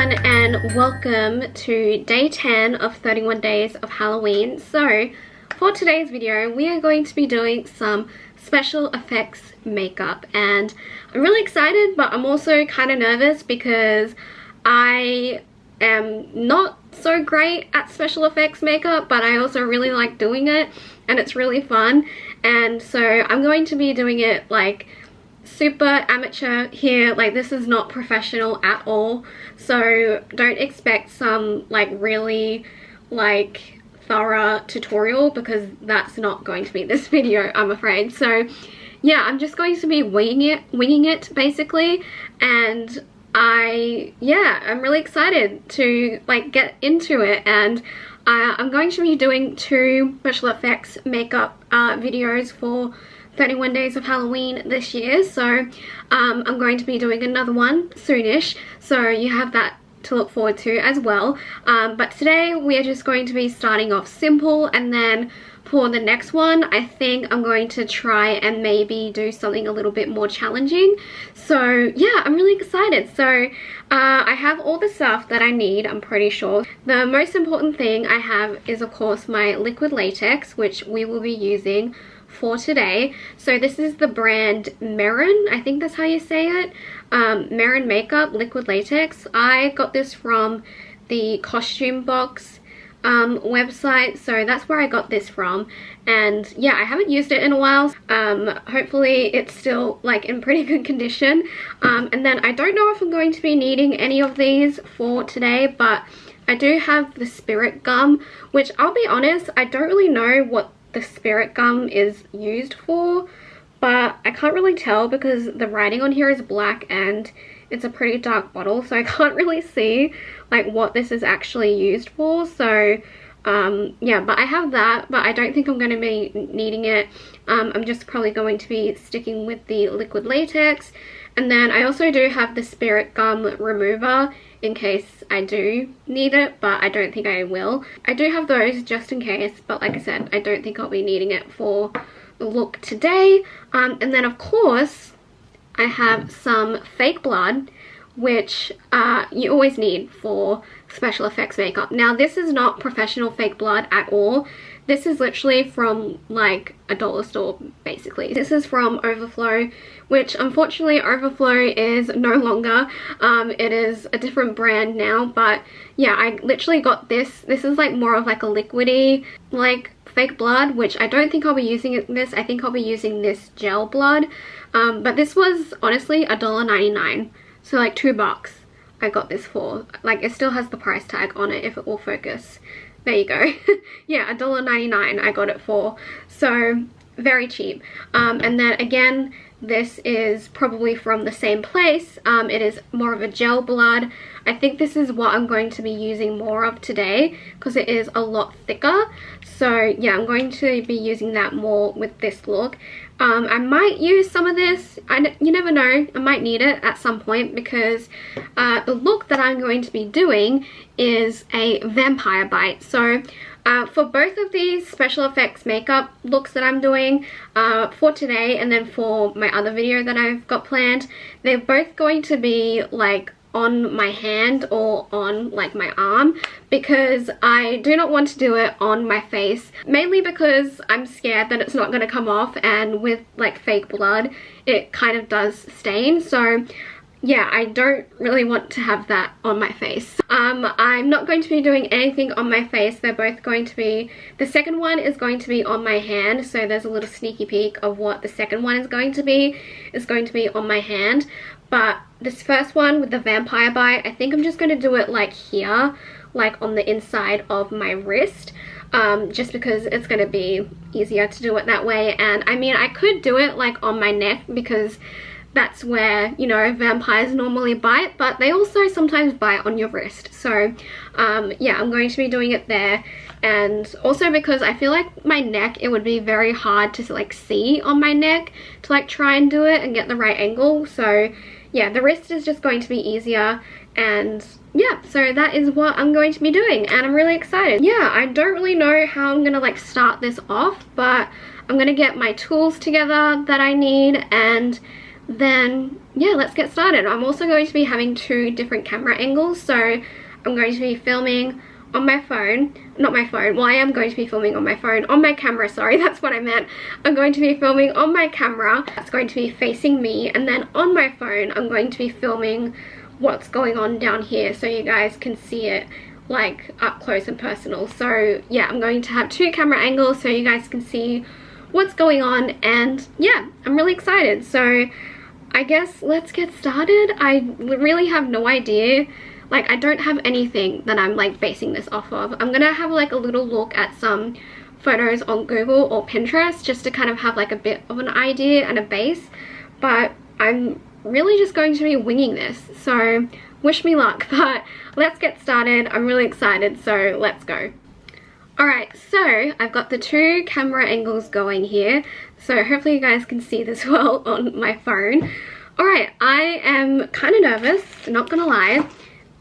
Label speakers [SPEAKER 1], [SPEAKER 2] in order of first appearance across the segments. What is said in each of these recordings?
[SPEAKER 1] everyone, and welcome to day 10 of 31 days of Halloween. So for today's video we are going to be doing some special effects makeup, and I'm really excited, but I'm also kind of nervous because I am not so great at special effects makeup, but I also really like doing it and it's really fun. And so I'm going to be doing it like super amateur here, like this is not professional at all, so don't expect some like really like thorough tutorial because that's not going to be this video, I'm afraid. So yeah, I'm just going to be winging it basically, and I'm really excited to like get into it. And I'm going to be doing 2 special effects makeup videos for 31 days of Halloween this year, so I'm going to be doing another one soonish, so you have that to look forward to as well. But today we are just going to be starting off simple, and then for the next one I think I'm going to try and maybe do something a little bit more challenging. So yeah, I'm really excited. So I have all the stuff that I need, I'm pretty sure. The most important thing I have is of course my liquid latex, which we will be using for today. So this is the brand Mehron, I think that's how you say it. Mehron Makeup Liquid Latex. I got this from the Costume Box website, so that's where I got this from. And yeah, I haven't used it in a while. Hopefully it's still like in pretty good condition. And then I don't know if I'm going to be needing any of these for today, but I do have the Spirit Gum, which I'll be honest, I don't really know what the Spirit Gum is used for, but I can't really tell because the writing on here is black and it's a pretty dark bottle, so I can't really see like what this is actually used for. So yeah, but I have that, but I don't think I'm going to be needing it. I'm just probably going to be sticking with the liquid latex. And then I also do have the Spirit Gum remover in case I do need it, but I don't think I will. I do have those just in case, but like I said, I don't think I'll be needing it for the look today. And then of course I have some fake blood, which you always need for special effects makeup. Now this is not professional fake blood at all. This is literally from like a dollar store basically. This is from Overflow, which unfortunately Overflow is no longer. It is a different brand now, but yeah, I literally got this. This is like more of like a liquidy like fake blood, which I don't think I'll be using this. I think I'll be using this gel blood. But this was honestly $1.99, so like $2 I got this for. Like it still has the price tag on it if it will focus. There you go. Yeah, $1.99 I got it for, so very cheap. And then again, this is probably from the same place. It is more of a gel blood. I think this is what I'm going to be using more of today because it is a lot thicker. So yeah, I'm going to be using that more with this look. I might use some of this. You never know, I might need it at some point because the look that I'm going to be doing is a vampire bite. So for both of these special effects makeup looks that I'm doing for today and then for my other video that I've got planned, they're both going to be like on my hand or on like my arm, because I do not want to do it on my face, mainly because I'm scared that it's not going to come off, and with like fake blood it kind of does stain. So yeah, I don't really want to have that on my face. I'm not going to be doing anything on my face. They're both going to be, the second one is going to be on my hand, so there's a little sneaky peek of what the second one is going to be. It's going to be on my hand. But this first one with the vampire bite, I think I'm just going to do it like here, like on the inside of my wrist, just because it's going to be easier to do it that way. And I mean, I could do it like on my neck because that's where, you know, vampires normally bite, but they also sometimes bite on your wrist. So yeah, I'm going to be doing it there. And also because I feel like my neck, it would be very hard to like see on my neck to like try and do it and get the right angle. So yeah, the wrist is just going to be easier. And yeah, so that is what I'm going to be doing, and I'm really excited. Yeah, I don't really know how I'm gonna like start this off, but I'm gonna get my tools together that I need, and then yeah, let's get started. I'm also going to be having 2 different camera angles, so I'm going to be filming on my phone, not my phone, well I am going to be filming on my phone, on my camera, sorry, that's what I meant. I'm going to be filming on my camera, that's going to be facing me, and then on my phone I'm going to be filming what's going on down here so you guys can see it like up close and personal. So yeah, I'm going to have 2 camera angles so you guys can see what's going on, and yeah, I'm really excited. So I guess let's get started. I really have no idea, like I don't have anything that I'm like basing this off of. I'm gonna have like a little look at some photos on Google or Pinterest just to kind of have like a bit of an idea and a base, but I'm really just going to be winging this, so wish me luck. But let's get started. I'm really excited, so let's go. Alright, so I've got the 2 camera angles going here, so hopefully you guys can see this well on my phone. Alright, I am kind of nervous, not gonna lie,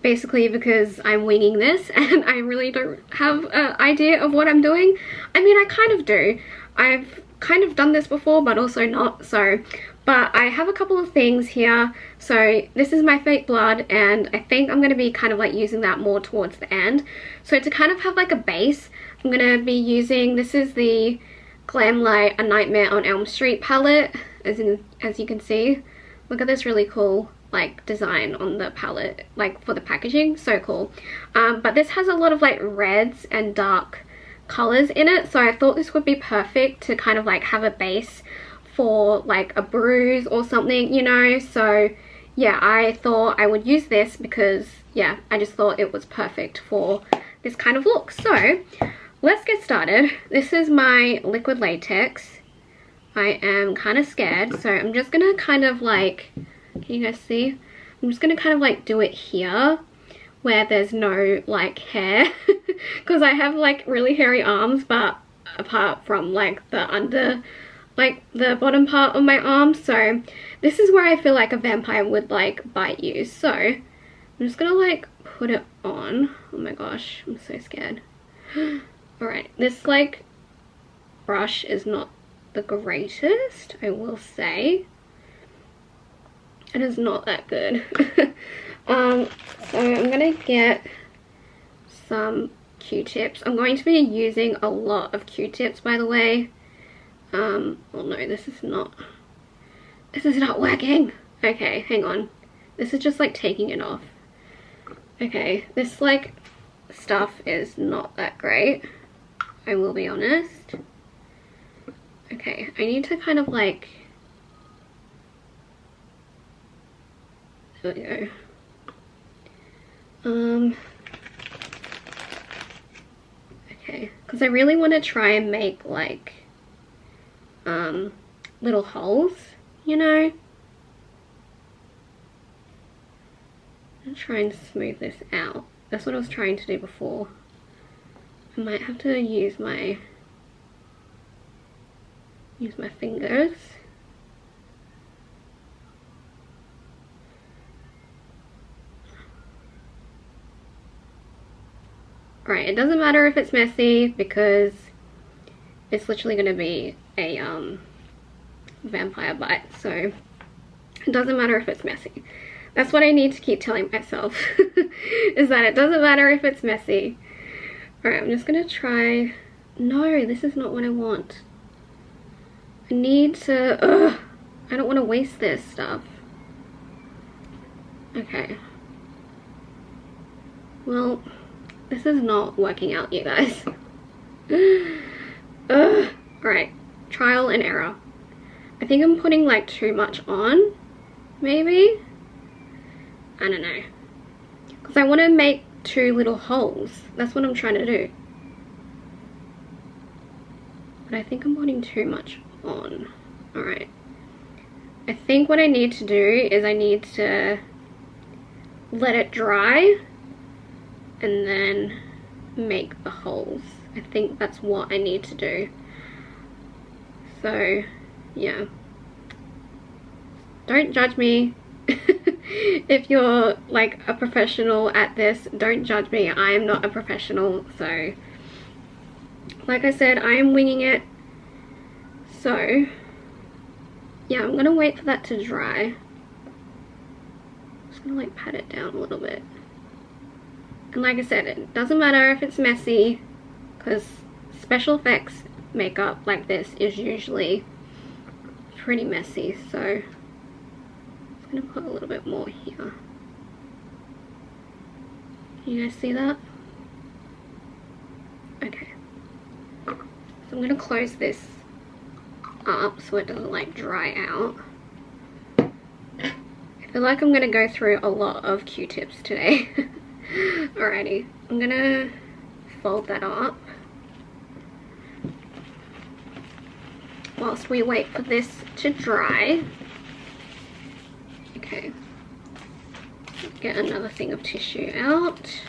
[SPEAKER 1] basically because I'm winging this and I really don't have an idea of what I'm doing. I mean, I kind of do. I've kind of done this before, but also not, so. But I have a couple of things here. So this is my fake blood, and I think I'm going to be kind of like using that more towards the end. So to kind of have like a base, I'm going to be using, this is the Glamlite A Nightmare on Elm Street palette, as you can see. Look at this really cool like design on the palette, like for the packaging, so cool. But this has a lot of like reds and dark colors in it, so I thought this would be perfect to kind of like have a base for like a bruise or something, you know. So yeah, I thought I would use this because yeah, I just thought it was perfect for this kind of look. So let's get started. This is my liquid latex. I am kind of scared, so I'm just gonna kind of like, can you guys see? I'm just gonna kind of like do it here where there's no like hair because I have like really hairy arms, but apart from like the under, like the bottom part of my arm, so this is where I feel like a vampire would like bite you. So I'm just gonna like put it on. Oh my gosh, I'm so scared. Alright, this like brush is not the greatest, I will say. It is not that good. So I'm gonna get some Q-tips. I'm going to be using a lot of Q-tips, by the way. Oh no, this is not working. Okay, hang on. This is just like taking it off. Okay, this like stuff is not that great, I will be honest. Okay, I need to kind of like, there we go. Okay, because I really want to try and make like little holes, you know. I'm trying to smooth this out. That's what I was trying to do before. I might have to use my fingers. Alright, it doesn't matter if it's messy because it's literally going to be a vampire bite, so it doesn't matter if it's messy. That's what I need to keep telling myself, is that it doesn't matter if it's messy. Alright, I'm just going to try. No, this is not what I want. I need to, I don't want to waste this stuff. Okay. Well, this is not working out, you guys. Alright, trial and error. I think I'm putting like too much on, maybe? I don't know. Because I want to make 2 little holes. That's what I'm trying to do. But I think I'm putting too much on. Alright. I think what I need to do is I need to let it dry and then make the holes. I think that's what I need to do. So, yeah. Don't judge me. If you're like a professional at this, don't judge me. I am not a professional, so like I said, I am winging it. So yeah, I'm gonna wait for that to dry. gonna like pat it down a little bit. And like I said, it doesn't matter if it's messy, because special effects makeup like this is usually pretty messy. So I'm gonna put a little bit more here. Can you guys see that? Okay. So I'm gonna close this up so it doesn't like dry out. I feel like I'm gonna go through a lot of Q-tips today. Alrighty, I'm gonna fold that up whilst we wait for this to dry. Okay, get another thing of tissue out.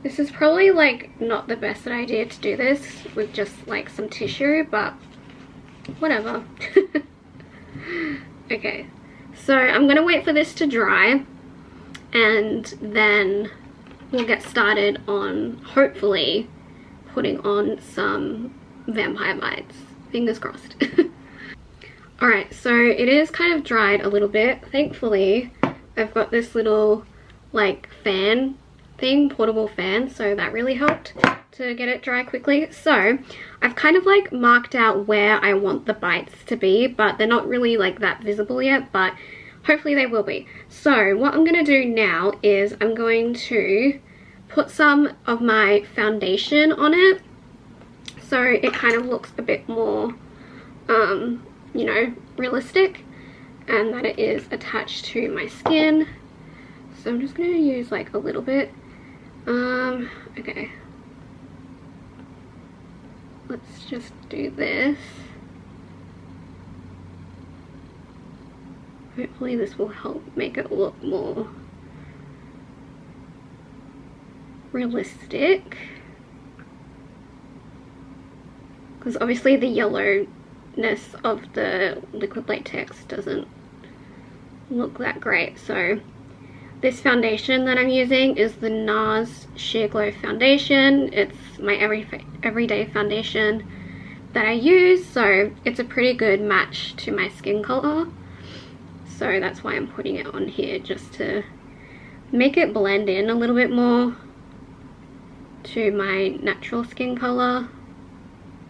[SPEAKER 1] This is probably like not the best idea to do this with just like some tissue, but whatever. Okay, so I'm gonna wait for this to dry, and then we'll get started on hopefully putting on some Vampire Bites. Fingers crossed. Alright, so it is kind of dried a little bit. Thankfully, I've got this little like fan thing, portable fan, so that really helped to get it dry quickly. So I've kind of like marked out where I want the bites to be, but they're not really like that visible yet, but hopefully they will be. So what I'm going to do now is I'm going to put some of my foundation on it, so it kind of looks a bit more you know, realistic, and that it is attached to my skin. So I'm just going to use like a little bit. Okay, let's just do this. Hopefully this will help make it look more realistic, because obviously the yellowness of the liquid latex doesn't look that great. So this foundation that I'm using is the NARS Sheer Glow foundation. It's my everyday foundation that I use, so it's a pretty good match to my skin color. So that's why I'm putting it on here, just to make it blend in a little bit more to my natural skin color,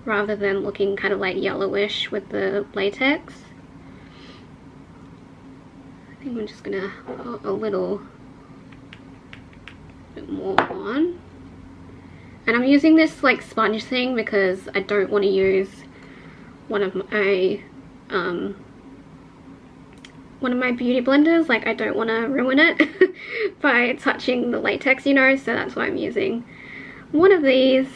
[SPEAKER 1] rather than looking kind of like yellowish with the latex. I think I'm just gonna put a little bit more on. And I'm using this like sponge thing because I don't want to use one of my beauty blenders. Like, I don't want to ruin it by touching the latex, you know, so that's why I'm using one of these.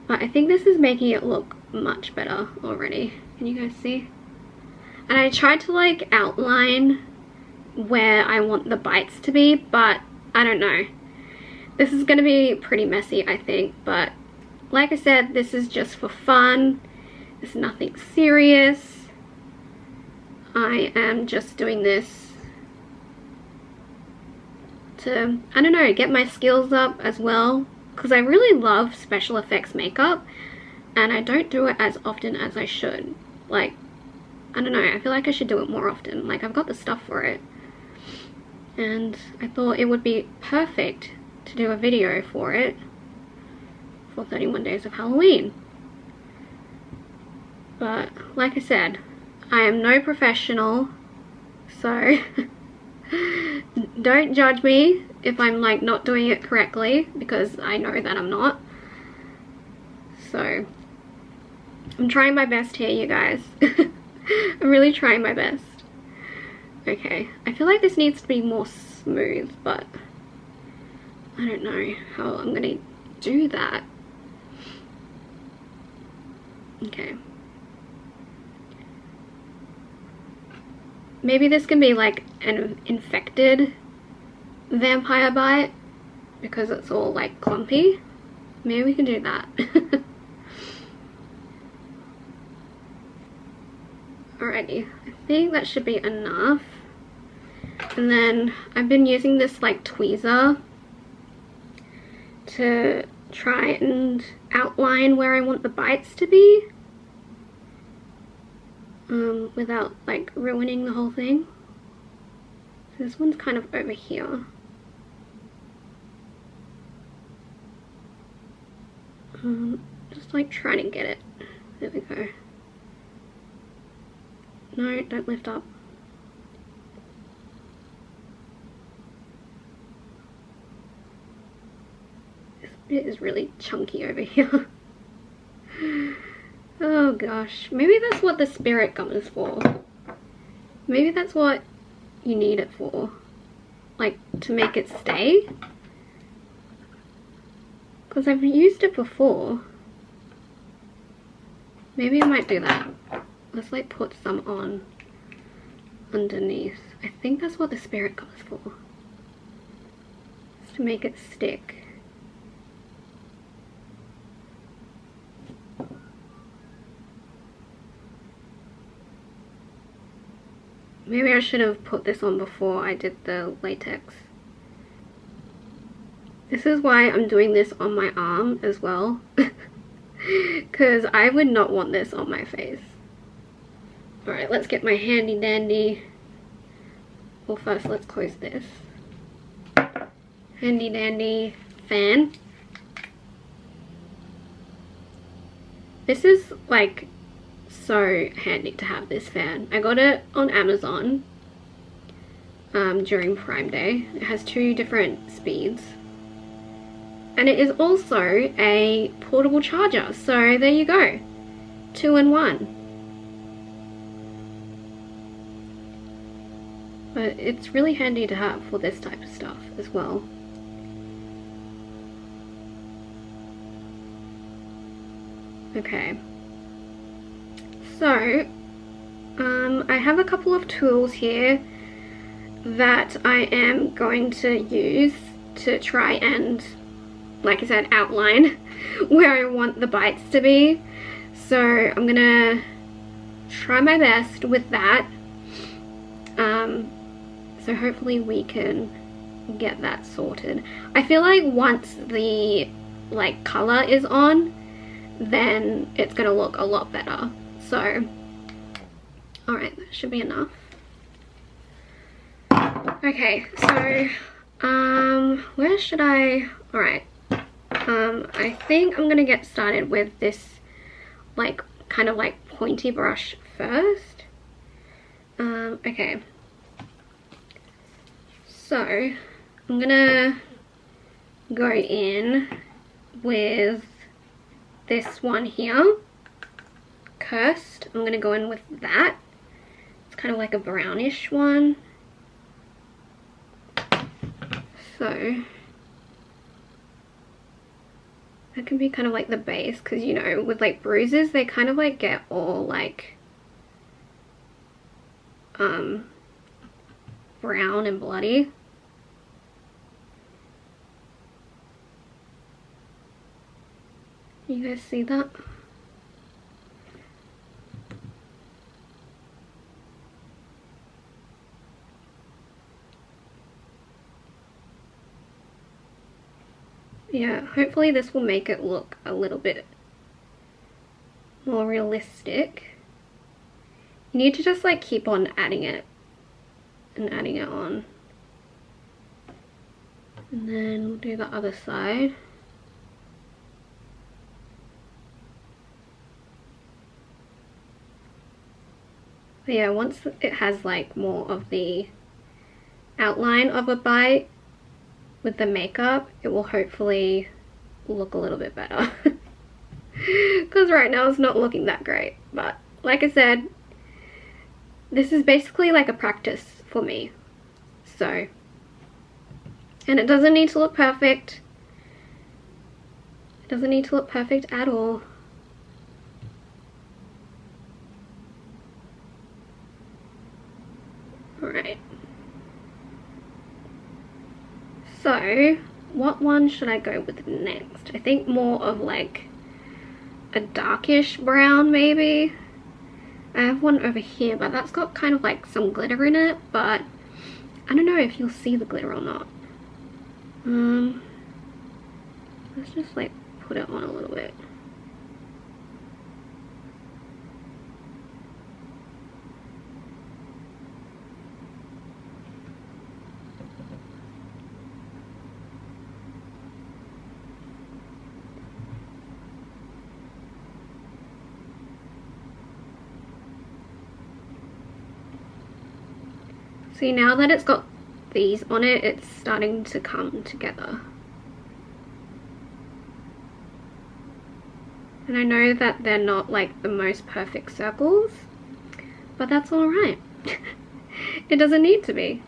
[SPEAKER 1] But I think this is making it look much better already. Can you guys see? And I tried to like outline where I want the bites to be, but I don't know. This is going to be pretty messy, I think, but like I said, this is just for fun. It's nothing serious. I am just doing this to, I don't know, get my skills up as well, because I really love special effects makeup and I don't do it as often as I should. Like, I don't know, I feel like I should do it more often. Like, I've got the stuff for it, and I thought it would be perfect to do a video for it for 31 Days of Halloween. But like I said, I am no professional, so don't judge me if I'm like not doing it correctly, because I know that I'm not. So I'm trying my best here, you guys. I'm really trying my best. Okay, I feel like this needs to be more smooth, but I don't know how I'm gonna do that. Okay. Maybe this can be like an infected vampire bite because it's all like clumpy. Maybe we can do that. Alrighty, I think that should be enough. And then I've been using this like tweezer to try and outline where I want the bites to be. without like ruining the whole thing. So this one's kind of over here. Just like trying to get it. There we go. No, don't lift up. This bit is really chunky over here. Oh gosh, maybe that's what the spirit gum is for. Maybe that's what you need it for. Like, to make it stay. Because I've used it before. Maybe I might do that. Let's like put some on underneath. I think that's what the spirit gum is for. It's to make it stick. Maybe I should have put this on before I did the latex. This is why I'm doing this on my arm as well. Because I would not want this on my face. Alright, let's get my handy dandy. Well, first let's close this. Handy dandy fan. This is like so handy to have this fan. I got it on Amazon during Prime Day. It has 2 different speeds. And it is also a portable charger. So there you go. 2 in 1. But it's really handy to have for this type of stuff as well. Okay. So, I have a couple of tools here that I am going to use to try and, like I said, outline where I want the bites to be. So I'm gonna try my best with that. So hopefully we can get that sorted. I feel like once the like color is on, then it's gonna look a lot better. So, alright, that should be enough. Okay, so, where should I, alright, I think I'm gonna get started with this, like, kind of like pointy brush first. Okay. So, I'm gonna go in with this one here. Cursed. I'm gonna go in with that. It's kind of like a brownish one. So that can be kind of like the base, because you know with like bruises they kind of like get all like brown and bloody. You guys see that? Yeah, hopefully this will make it look a little bit more realistic. You need to just like keep on adding it and adding it on. And then we'll do the other side. But yeah, once it has like more of the outline of a bite with the makeup, it will hopefully look a little bit better. Because right now it's not looking that great. But like I said, this is basically like a practice for me. So, and it doesn't need to look perfect. It doesn't need to look perfect at all. Alright. So, what one should I go with next? I think more of like a darkish brown maybe. I have one over here, but that's got kind of like some glitter in it, but I don't know if you'll see the glitter or not. Let's just like put it on a little bit. See, now that it's got these on it, it's starting to come together. And I know that they're not like the most perfect circles, but that's alright. It doesn't need to be.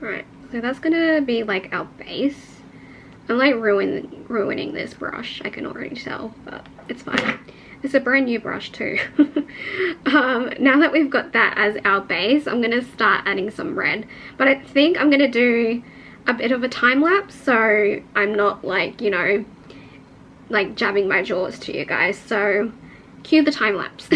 [SPEAKER 1] Right, so that's gonna be like our base. I'm like ruining this brush, I can already tell, but it's fine. It's a brand new brush too. Now that we've got that as our base, I'm gonna start adding some red. But I think I'm gonna do a bit of a time lapse, so I'm not like, you know, like jabbing my jaws to you guys. So cue the time lapse.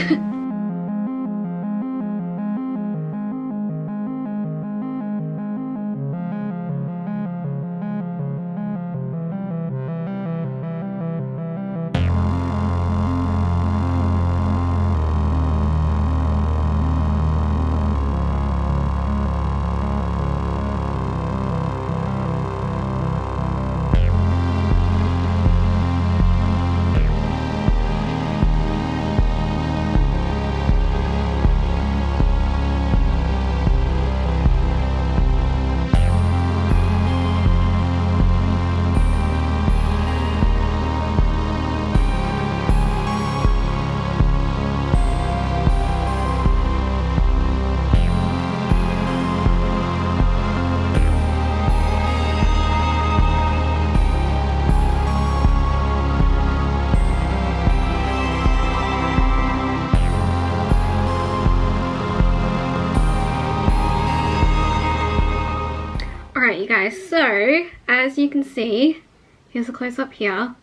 [SPEAKER 1] Alright, you guys, so as you can see, here's a close-up here.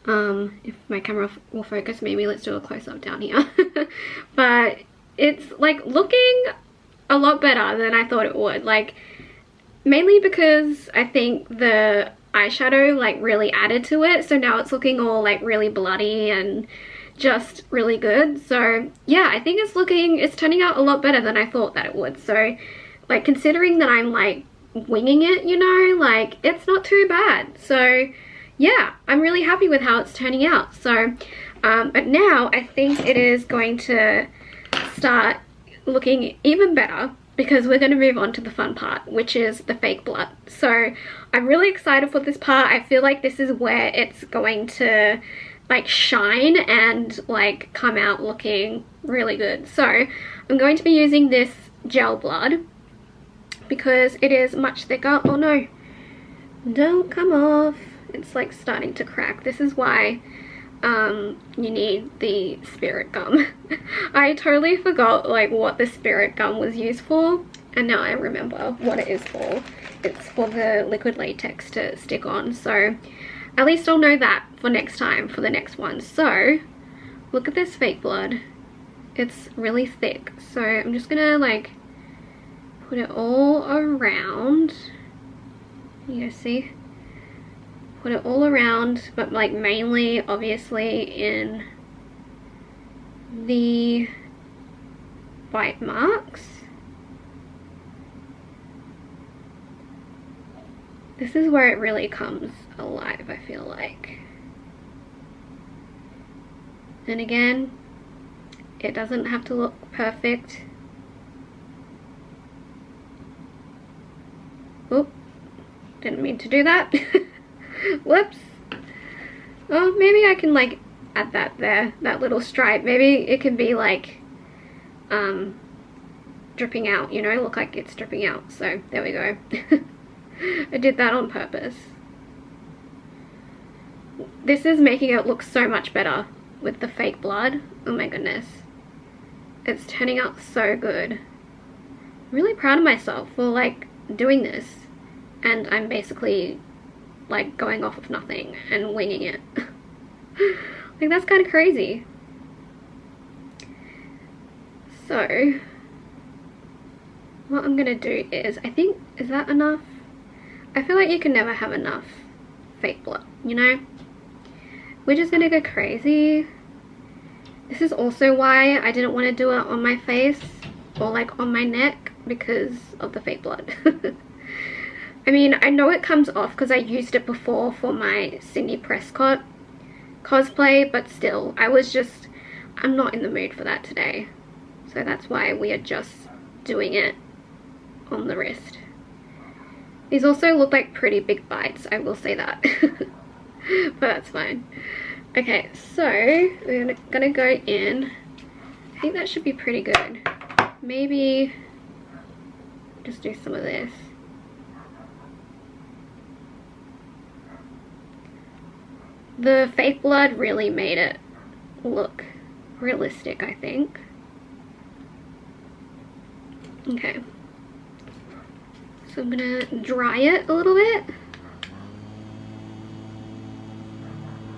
[SPEAKER 1] If my camera will focus, maybe let's do a close-up down here. But it's like looking a lot better than I thought it would, like mainly because I think the eyeshadow like really added to it, so now it's looking all like really bloody and just really good. So yeah, I think it's turning out a lot better than I thought that it would. So like, considering that I'm like winging it, you know, like it's not too bad. So yeah, I'm really happy with how it's turning out. So but now I think it is going to start looking even better, because we're going to move on to the fun part, which is the fake blood. So I'm really excited for this part. I feel like this is where it's going to like shine and like come out looking really good. So I'm going to be using this gel blood because it is much thicker. Oh no, don't come off. It's like starting to crack. This is why you need the spirit gum. I totally forgot like what the spirit gum was used for, and now I remember what it is for. It's for the liquid latex to stick on, so at least I'll know that for next time, for the next one. So look at this fake blood. It's really thick, so I'm just gonna like put it all around. You guys see? Put it all around, but like mainly obviously in the bite marks. This is where it really comes alive, I feel like. And again, it doesn't have to look perfect. Oop, didn't mean to do that. Whoops. Oh, maybe I can like add that there, that little stripe. Maybe it can be like dripping out, you know, look like it's dripping out. So there we go. I did that on purpose. This is making it look so much better with the fake blood. Oh my goodness, it's turning out so good. I'm really proud of myself for like doing this, and I'm basically like going off of nothing and winging it. Like, that's kind of crazy. So what I'm gonna do is, I think, is that enough? I feel like you can never have enough fake blood, you know? We're just gonna go crazy. This is also why I didn't want to do it on my face or like on my neck, because of the fake blood. I mean, I know it comes off because I used it before for my Cindy Prescott cosplay, but still, I was just I'm not in the mood for that today. So that's why we are just doing it on the wrist. These also look like pretty big bites, I will say that. But that's fine. Okay, so we're gonna go in. I think that should be pretty good. Maybe just do some of this. The fake blood really made it look realistic, I think. Okay. So I'm gonna dry it a little bit.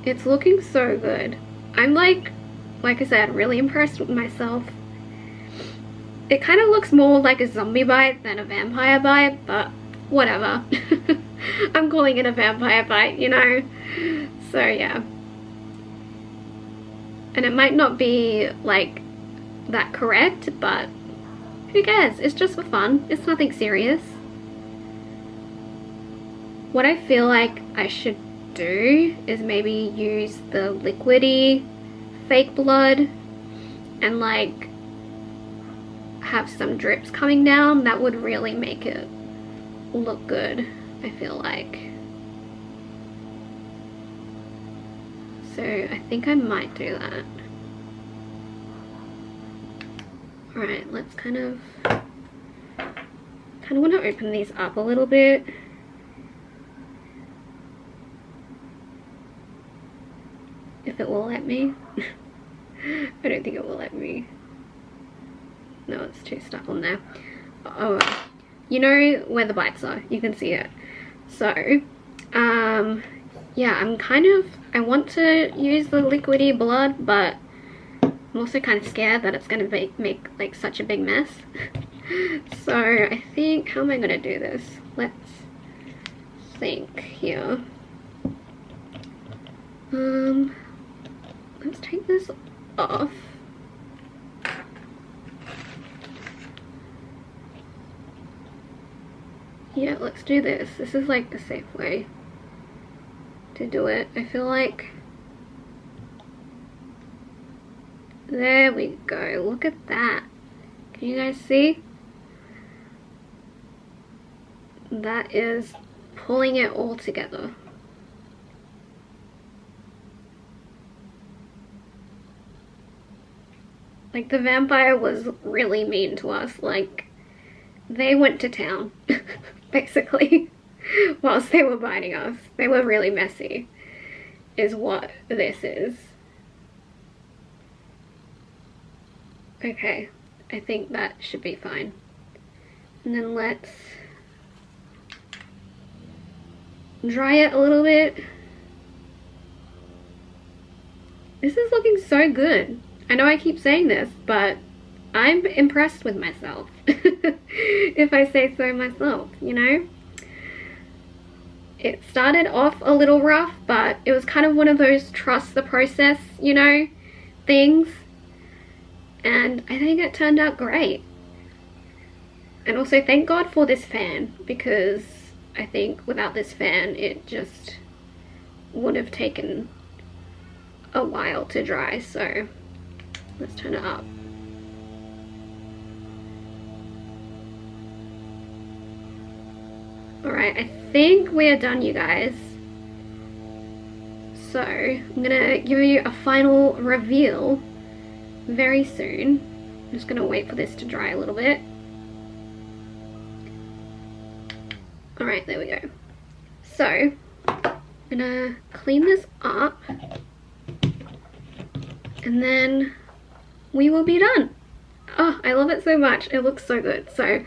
[SPEAKER 1] It's looking so good. I'm like I said, really impressed with myself. It kind of looks more like a zombie bite than a vampire bite, but whatever. I'm calling it a vampire bite, you know? So yeah. And it might not be like that correct, but who cares? It's just for fun. It's nothing serious. What I feel like I should do is maybe use the liquidy fake blood and like have some drips coming down. That would really make it look good, I feel like. So I think I might do that. Alright, let's kind of want to open these up a little bit. If it will let me. I don't think it will let me. No, it's too stuck on there. Oh, you know where the bites are. You can see it. So, yeah, I want to use the liquidy blood, but I'm also kind of scared that it's going to make like such a big mess. So I think, how am I going to do this? Let's think here. Let's take this off. Yeah, let's do this. This is like a safe way to do it. I feel like. There we go. Look at that. Can you guys see? That is pulling it all together. Like, the vampire was really mean to us. Like, they went to town, basically, whilst they were biting us. They were really messy, is what this is. Okay, I think that should be fine. And then let's dry it a little bit. This is looking so good. I know I keep saying this, but I'm impressed with myself. If I say so myself, you know? It started off a little rough, but it was kind of one of those trust the process, you know, things. And I think it turned out great. And also thank God for this fan, because I think without this fan it just would have taken a while to dry. So let's turn it up. Alright, I think we are done, you guys. So I'm gonna give you a final reveal very soon. I'm just gonna wait for this to dry a little bit. Alright, there we go. So I'm gonna clean this up and then we will be done. Oh, I love it so much. It looks so good. So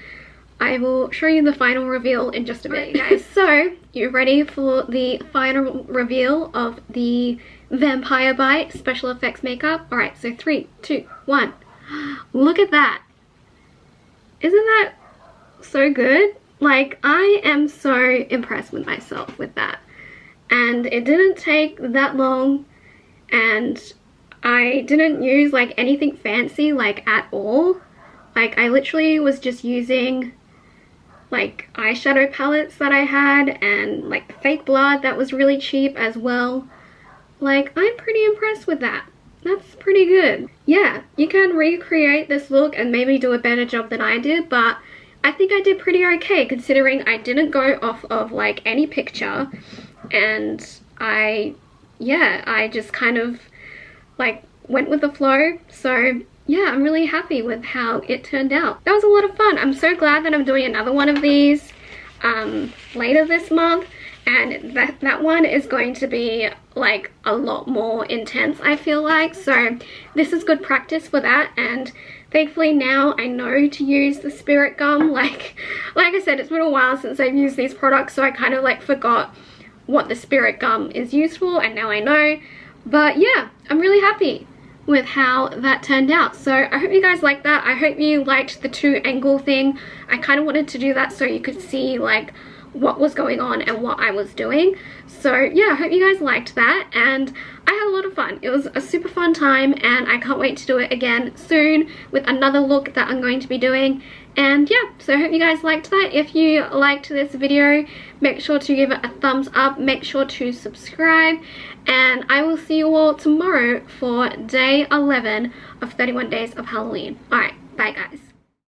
[SPEAKER 1] I will show you the final reveal in just a bit, guys. So you're ready for the final reveal of the Vampire Bite special effects makeup? Alright, so 3, 2, 1. Look at that. Isn't that so good? Like, I am so impressed with myself with that. And it didn't take that long, and I didn't use like anything fancy like at all. Like, I literally was just using like eyeshadow palettes that I had and like fake blood that was really cheap as well. Like, I'm pretty impressed with that. that's pretty good. Yeah, you can recreate this look and maybe do a better job than I did, but I think I did pretty okay considering I didn't go off of like any picture, and I just kind of like went with the flow. So yeah, I'm really happy with how it turned out. That was a lot of fun. I'm so glad that I'm doing another one of these later this month, and that one is going to be like a lot more intense, I feel like. So this is good practice for that, and thankfully now I know to use the Spirit Gum. Like I said, it's been a while since I've used these products, so I kind of like forgot what the Spirit Gum is used for, and now I know. But yeah, I'm really happy with how that turned out. So I hope you guys liked that. I hope you liked the 2-angle thing. I kind of wanted to do that so you could see like what was going on and what I was doing. So yeah, I hope you guys liked that, and I had a lot of fun. It was a super fun time, and I can't wait to do it again soon with another look that I'm going to be doing. And yeah, so I hope you guys liked that. If you liked this video, make sure to give it a thumbs up, make sure to subscribe, and I will see you all tomorrow for day 11 of 31 Days of Halloween. Alright, bye guys.